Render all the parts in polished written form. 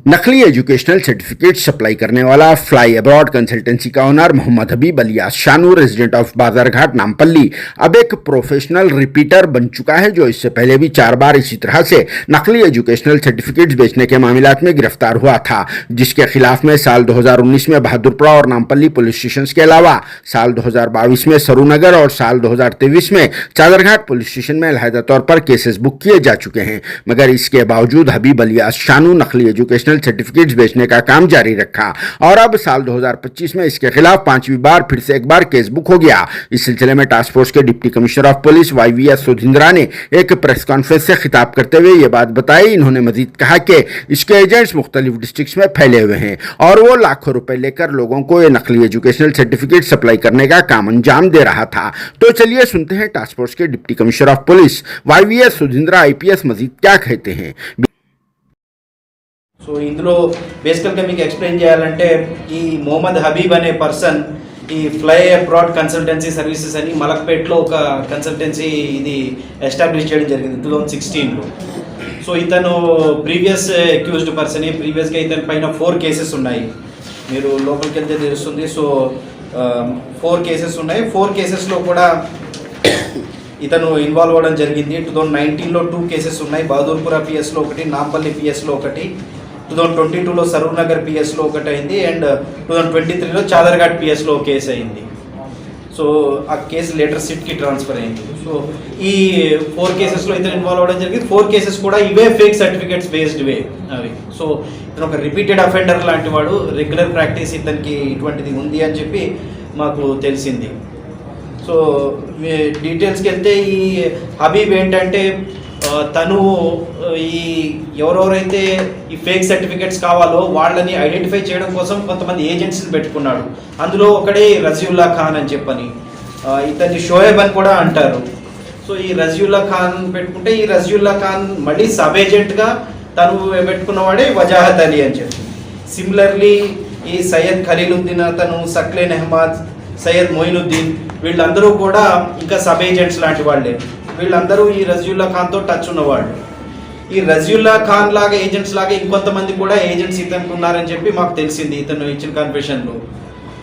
नकली educational certificate supply करने वाला फ्लाई अब्रॉड कंसल्टेंसी का owner Mohammed Habib alias Shanu resident of Bazarghat Nampally अब एक प्रोफेशनल रिपीटर बन चुका है, जो इससे पहले भी 4 बार इसी तरह से नकली एजुकेशनल सर्टिफिकेट्स बेचने के मामलात में गिरफ्तार हुआ था, जिसके खिलाफ में साल 2019 में बहादुरपुरा और नामपल्ली पुलिस स्टेशन के अलावा साल 2022 में सरूनगर और साल 2023 में चादरघाट पुलिस स्टेशन में अलहदा तौर पर केसेस बुक किए जा चुके हैं। मगर इसके बावजूद हबीब अलियास शानू नकली एजुकेशनल सर्टिफिकेट्स बेचने का काम जारी रखा और अब साल 2025 में इसके खिलाफ 5वीं बार फिर से एक बार केस बुक हो गया। इस सिलसिले में टास्क फोर्स के deputy commissioner of police YVS सुधिंद्रा ने एक प्रेस कॉन्फ्रेंस से खिताब करते हुए ये बात बताई। इन्होंने मजीद कहा कि इसके एजेंट्स मुख्तलिफ डिस्ट्रिक्ट्स में फैले हुए हैं और वो लाखों रुपए लेकर लोगों को ये नकली एजुकेशनल सर्टिफिकेट सप्लाई करने का काम अंजाम दे रहा था। तो चलिए सुनते हैं टास्क फोर्स के deputy commissioner of police YVS सुधिंद्रा IPS मजीद क्या कहते हैं। సో ఇందులో బేసికల్గా మీకు ఎక్స్ప్లెయిన్ చేయాలంటే ఈ మొహమ్మద్ హబీబ్ అనే పర్సన్ ఈ ఫ్లై అబ్రాడ్ కన్సల్టెన్సీ సర్వీసెస్ అని మలక్పేట్లో ఒక కన్సల్టెన్సీ ఇది ఎస్టాబ్లిష్ చేయడం జరిగింది 2016లో. సో ఇతను ప్రీవియస్ అక్యూజ్డ్ పర్సన్, ప్రీవియస్గా ఇతని పైన 4 కేసెస్ ఉన్నాయి, మీరు లోపలికి వెళ్తే తెలుస్తుంది. సో 4 కేసెస్ ఉన్నాయి. 4 కేసెస్లో కూడా ఇతను ఇన్వాల్వ్ అవ్వడం జరిగింది. 2019లో 2 కేసెస్ ఉన్నాయి, బహదూర్పురా పిఎస్లో ఒకటి, నాంపల్లి పిఎస్లో ఒకటి, 2022లో సరూర్నగర్ పిఎస్లో ఒకటి అయింది అండ్ 2023లో చాదర్ఘాట్ పిఎస్లో కేసు అయింది. సో ఆ కేసు లేటర్ సిట్కి ట్రాన్స్ఫర్ అయింది. సో ఈ 4 కేసెస్లో ఇతను ఇన్వాల్వ్ అవ్వడం జరిగింది. 4 కేసెస్ కూడా ఇవే ఫేక్ సర్టిఫికేట్స్ బేస్డ్ వే అవి. సో ఇతను ఒక రిపీటెడ్ అఫెండర్ లాంటి వాడు, రెగ్యులర్ ప్రాక్టీస్ ఇతనికి ఇటువంటిది ఉంది అని చెప్పి మాకు తెలిసింది. సో డీటెయిల్స్కి వెళ్తే ఈ హబీబ్ ఏంటంటే తను ఈ ఎవరెవరైతే ఈ ఫేక్ సర్టిఫికెట్స్ కావాలో వాళ్ళని ఐడెంటిఫై చేయడం కోసం కొంతమంది ఏజెంట్స్ని పెట్టుకున్నాడు. అందులో ఒకడే రజీవుల్లా ఖాన్ అని చెప్పని, ఇతన్ని షోయబ్ అని కూడా అంటారు. సో ఈ రజీవుల్లా ఖాన్ పెట్టుకుంటే ఈ రజీవుల్లా ఖాన్ మళ్ళీ సబ్ ఏజెంట్గా తను పెట్టుకున్నవాడే వజాహత్ అలీ అని చెప్పి. సిమిలర్లీ ఈ సయ్యద్ ఖలీలుద్దీన్, అతను సక్లేన్ అహ్మద్, సయ్యద్ మొయినుద్దీన్, వీళ్ళందరూ కూడా ఇంకా సబ్ ఏజెంట్స్ లాంటి వాళ్ళే. వీళ్ళందరూ ఈ రజీవుల్లా ఖాన్తో టచ్ ఉన్నవాళ్ళు. ఈ రజీవుల్లా ఖాన్ లాగా ఏజెంట్స్ లాగా ఇంకొంతమంది కూడా ఏజెంట్స్ ఇతనికి ఉన్నారని చెప్పి మాకు తెలిసింది ఇతను ఇచ్చిన కన్ఫెషన్లో.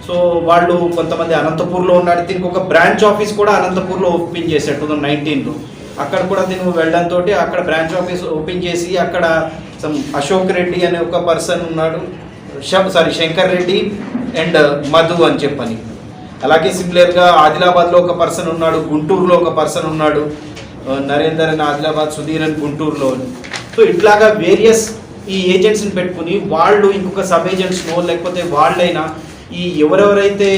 సో వాళ్ళు కొంతమంది అనంతపూర్లో ఉన్నాడు. దీనికి ఒక బ్రాంచ్ ఆఫీస్ కూడా అనంతపూర్లో ఓపెన్ చేశాడు 2019లో. అక్కడ కూడా దీన్ని వెళ్ళడంతో అక్కడ బ్రాంచ్ ఆఫీస్ ఓపెన్ చేసి అక్కడ అశోక్ రెడ్డి అనే ఒక పర్సన్ ఉన్నాడు, శంకర్ రెడ్డి అండ్ మధు అని చెప్పని. అలాగే సిమిలర్గా ఆదిలాబాద్లో ఒక పర్సన్ ఉన్నాడు, గుంటూరులో ఒక పర్సన్ ఉన్నాడు, నరేందర్ అని ఆదిలాబాద్, సుధీర్ అని గుంటూరులో. సో ఇట్లాగా వేరియస్ ఈ ఏజెంట్స్ని పెట్టుకుని వాళ్ళు ఇంకొక సబ్ ఏజెంట్స్నో లేకపోతే వాళ్ళైనా ఈ ఎవరెవరైతే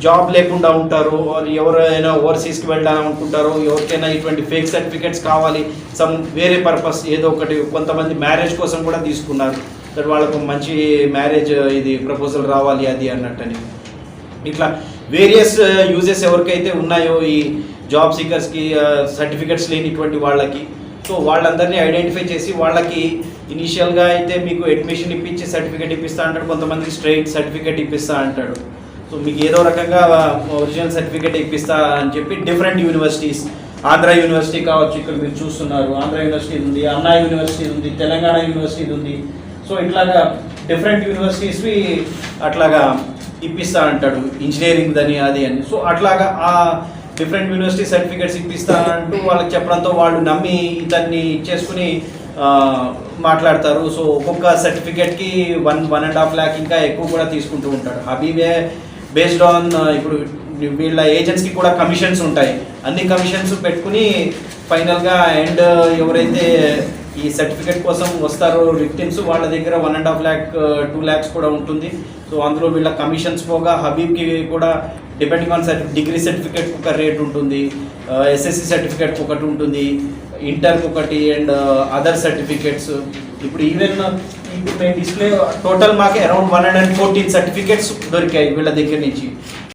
జాబ్ లేకుండా ఉంటారో, ఎవరైనా ఓవర్సీస్కి వెళ్ళాలనుకుంటారో, ఎవరికైనా ఇటువంటి ఫేక్ సర్టిఫికేట్స్ కావాలి, సమ్ వేరే పర్పస్ ఏదో ఒకటి, కొంతమంది మ్యారేజ్ కోసం కూడా తీసుకున్నారు, దట్ వాళ్ళకు మంచి మ్యారేజ్ ఇది ప్రపోజల్ రావాలి అది అన్నట్టని. ఇట్లా వేరియస్ యూజెస్ ఎవరికైతే ఉన్నాయో ఈ జాబ్ సీకర్స్కి, సర్టిఫికెట్స్ లేనిటువంటి వాళ్ళకి, సో వాళ్ళందరినీ ఐడెంటిఫై చేసి వాళ్ళకి ఇనీషియల్గా అయితే మీకు అడ్మిషన్ ఇప్పించి సర్టిఫికేట్ ఇప్పిస్తా అంటాడు, కొంతమంది స్ట్రైట్ సర్టిఫికేట్ ఇప్పిస్తా అంటాడు. సో మీకు ఏదో రకంగా ఒరిజినల్ సర్టిఫికేట్ ఇప్పిస్తా అని చెప్పి డిఫరెంట్ యూనివర్సిటీస్, ఆంధ్ర యూనివర్సిటీ కావచ్చు, ఇక్కడ మీరు చూస్తున్నారు ఆంధ్ర యూనివర్సిటీ ఉంది, అన్నా యూనివర్సిటీ ఉంది, తెలంగాణ యూనివర్సిటీ ఉంది. సో ఇట్లాగా డిఫరెంట్ యూనివర్సిటీస్వి అట్లాగా ఇప్పిస్తా అంటాడు, ఇంజనీరింగ్ అని అది అని. సో అట్లాగా ఆ డిఫరెంట్ యూనివర్సిటీ సర్టిఫికేట్స్ ఇప్పిస్తా అంటూ వాళ్ళకి చెప్పడంతో వాళ్ళు నమ్మి ఇతన్ని ఇచ్చేసుకుని మాట్లాడతారు. సో ఒక్కొక్క సర్టిఫికేట్కి 1.5 lakh ఇంకా ఎక్కువ కూడా తీసుకుంటూ ఉంటాడు. హబీబే బేస్డ్ ఆన్ ఇప్పుడు వీళ్ళ ఏజెంట్స్కి కూడా కమిషన్స్ ఉంటాయి, అన్ని కమిషన్స్ పెట్టుకుని ఫైనల్గా అండ్ ఎవరైతే ఈ సర్టిఫికేట్ కోసం వస్తారో విక్టిమ్స్, వాళ్ళ దగ్గర 1.5 lakh 2 lakhs కూడా ఉంటుంది. సో అందులో వీళ్ళ కమిషన్స్ పోగా హబీబ్కి కూడా డిపెండింగ్ ఆన్ డిగ్రీ సర్టిఫికేట్ ఒక రేట్ ఉంటుంది, SSC సర్టిఫికేట్ ఒకటి ఉంటుంది, ఇంటర్కి ఒకటి అండ్ అదర్ సర్టిఫికేట్స్. ఇప్పుడు ఈవెన్ ఇప్పుడు మేము డిస్ప్లే టోటల్ మాకు అరౌండ్ 114 సర్టిఫికేట్స్ దొరికాయి వీళ్ళ దగ్గర నుంచి.